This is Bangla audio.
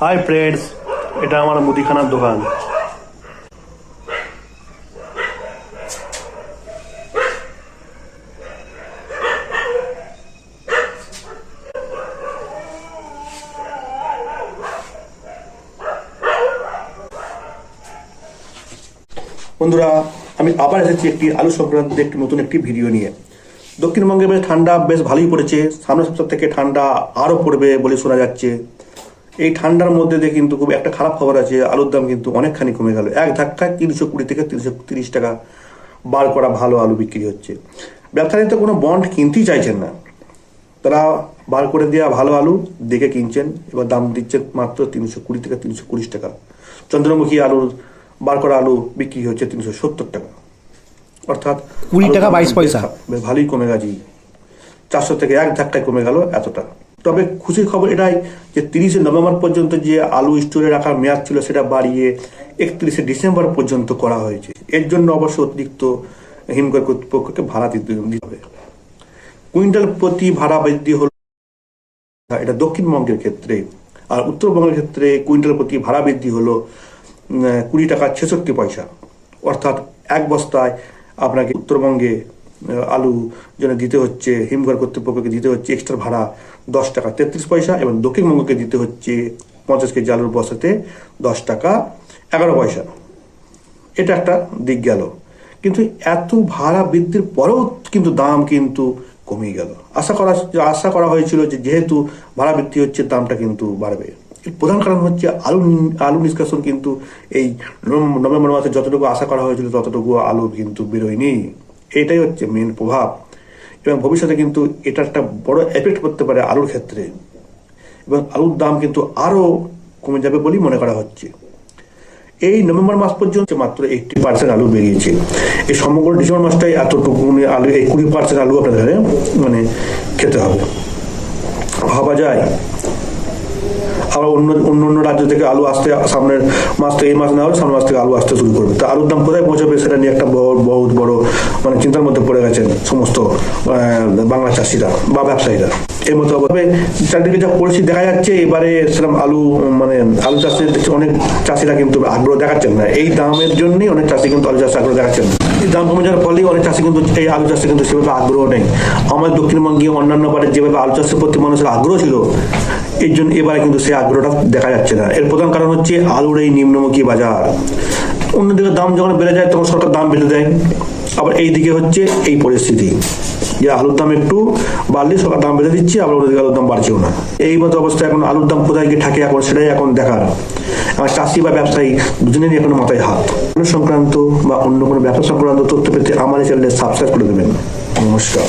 হাই ফ্রেন্ডস, এটা আমার মুদিখানার দোকান। বন্ধুরা, আমি আবার এসেছি একটি আলু সংক্রান্ত একটি নতুন একটি ভিডিও নিয়ে। দক্ষিণবঙ্গে বেশ ঠান্ডা বেশ ভালোই পড়েছে। সামনের সপ্তাহ থেকে ঠান্ডা আরও পড়বে বলে শোনা যাচ্ছে। এই ঠান্ডার মধ্যে দিয়ে কিন্তু খুব একটা খারাপ খবর আছে, আলুর দাম কিন্তু অনেকখানি কমে গেল। এক ধাক্কায় 320 থেকে 330 টাকা বার করা ভালো আলু বিক্রি হচ্ছে। ব্যবসায়ীরা তো কোনো বন্ড কিনতেই চাইছেন না, তারা বার করে দেওয়া ভালো আলু দেখে কিনছেন। এবার দাম দিচ্ছেন মাত্র 320 থেকে 320 টাকা। চন্দ্রমুখী আলুর বার করা আলু বিক্রি হচ্ছে 370 টাকা, অর্থাৎ 20 টাকা 22 পয়সা। ভালোই কমে গেছে। 400 থেকে এক ধাক্কায় কমে গেল এতটা। তবে খুশির খবর এটাই যে 30শে নভেম্বর পর্যন্ত যে আলু স্টোরে রাখার মেয়াদ ছিল সেটা বাড়িয়ে 31শে ডিসেম্বর পর্যন্ত করা হয়েছে। এর জন্য অবশ্য অতিরিক্ত হিমঘর কর্তৃপক্ষকে ভাড়া দিতে হবে। কুইন্টাল প্রতি ভাড়া বৃদ্ধি হল এটা দক্ষিণবঙ্গের ক্ষেত্রে, আর উত্তরবঙ্গের ক্ষেত্রে কুইন্টাল প্রতি ভাড়া বৃদ্ধি হলো 20 টাকা 66 পয়সা। অর্থাৎ এক বস্তায় আপনাকে উত্তরবঙ্গে আলু জন্য দিতে হচ্ছে, হিমঘর কর্তৃপক্ষকে দিতে হচ্ছে এক্সট্রা ভাড়া 10 টাকা 33 পয়সা, এবং দক্ষিণবঙ্গকে দিতে হচ্ছে 50 কেজি আলুর বস্তাতে 10 টাকা 11 পয়সা। এটা একটা দিক গেল। কিন্তু এত ভাড়া বৃদ্ধির পরেও কিন্তু দাম কিন্তু কমে গেল। আশা করা হয়েছিল যে যেহেতু ভাড়া বৃদ্ধি হচ্ছে দামটা কিন্তু বাড়বে। এর প্রধান কারণ হচ্ছে আলু নিষ্কাশন কিন্তু এই নভেম্বর মাসে যতটুকু আশা করা হয়েছিল ততটুকু আলু কিন্তু বেরোয়নি। এটাই হচ্ছে মেন প্রভাব, এবং ভবিষ্যতে কিন্তু এটা একটা বড় এফেক্ট করতে পারে আলুর ক্ষেত্রে, এবং আলুর দাম কিন্তু আরও কমে যাবে বলেই মনে করা হচ্ছে। এই নভেম্বর মাস পর্যন্ত মাত্র 80% আলু বেরিয়েছে। এই সমগ্র ডিসেম্বর মাসটাই এতটুকু আলু, এই 20% আলু আপনাদের মানে খেতে হবে। ভাবা যায় আবার অন্য রাজ্য থেকে আলু আসতে সামনের মাস থেকে, এই মাস না হলে সামনের মাস থেকে আলু আসতে শুরু করবে। তো আলুর দাম কোথায় পৌঁছাবে সেটা নিয়ে একটা বহুত বড় মানে চিন্তার মধ্যে পড়ে গেছেন সমস্ত বাংলা চাষিরা বা ব্যবসায়ীরা। এর মতো অবস্থায় চারদিকে যা পরিস্থিতি দেখা যাচ্ছে, এবারে সেরকম আলু আলু চাষের অনেক চাষিরা কিন্তু আগ্রহ দেখাচ্ছেন না। এই দামের জন্যই অনেক চাষি কিন্তু আলু চাষে আগ্রহ দেখাচ্ছেন না। এই দাম কমে যাওয়ার ফলেই অনেক চাষি কিন্তু এই আলু চাষে কিন্তু সেভাবে আগ্রহ নেই। আমাদের দক্ষিণবঙ্গে অন্যান্য বারে যেভাবে আলু চাষের প্রতি মানুষের আগ্রহ ছিল, এর জন্য এবারে কিন্তু সেই আগ্রহটা দেখা যাচ্ছে না। এর প্রধান কারণ হচ্ছে আলুর এই নিম্নমুখী বাজার। অন্যদিকে দাম যখন বেড়ে যায় তখন সরকার দাম বেড়ে দেয়। আবার এই দিকে হচ্ছে এই পরিস্থিতি যে আলুর দাম একটু বাড়লে সরকার দাম বেড়ে দিচ্ছে, আবার অন্যদিকে আলুর দাম বাড়ছেও না। এই মতো অবস্থায় এখন আলুর দাম কোথায় গিয়ে থাকে এখন সেটাই এখন দেখার। আমার চাষি বা ব্যবসায়ী দুজনেরই এখন মাথায় হাত। সংক্রান্ত বা অন্য কোনো ব্যবসা সংক্রান্ত তথ্য পেতে আমার এই চ্যানেলে সাবস্ক্রাইব করে দেবেন। নমস্কার।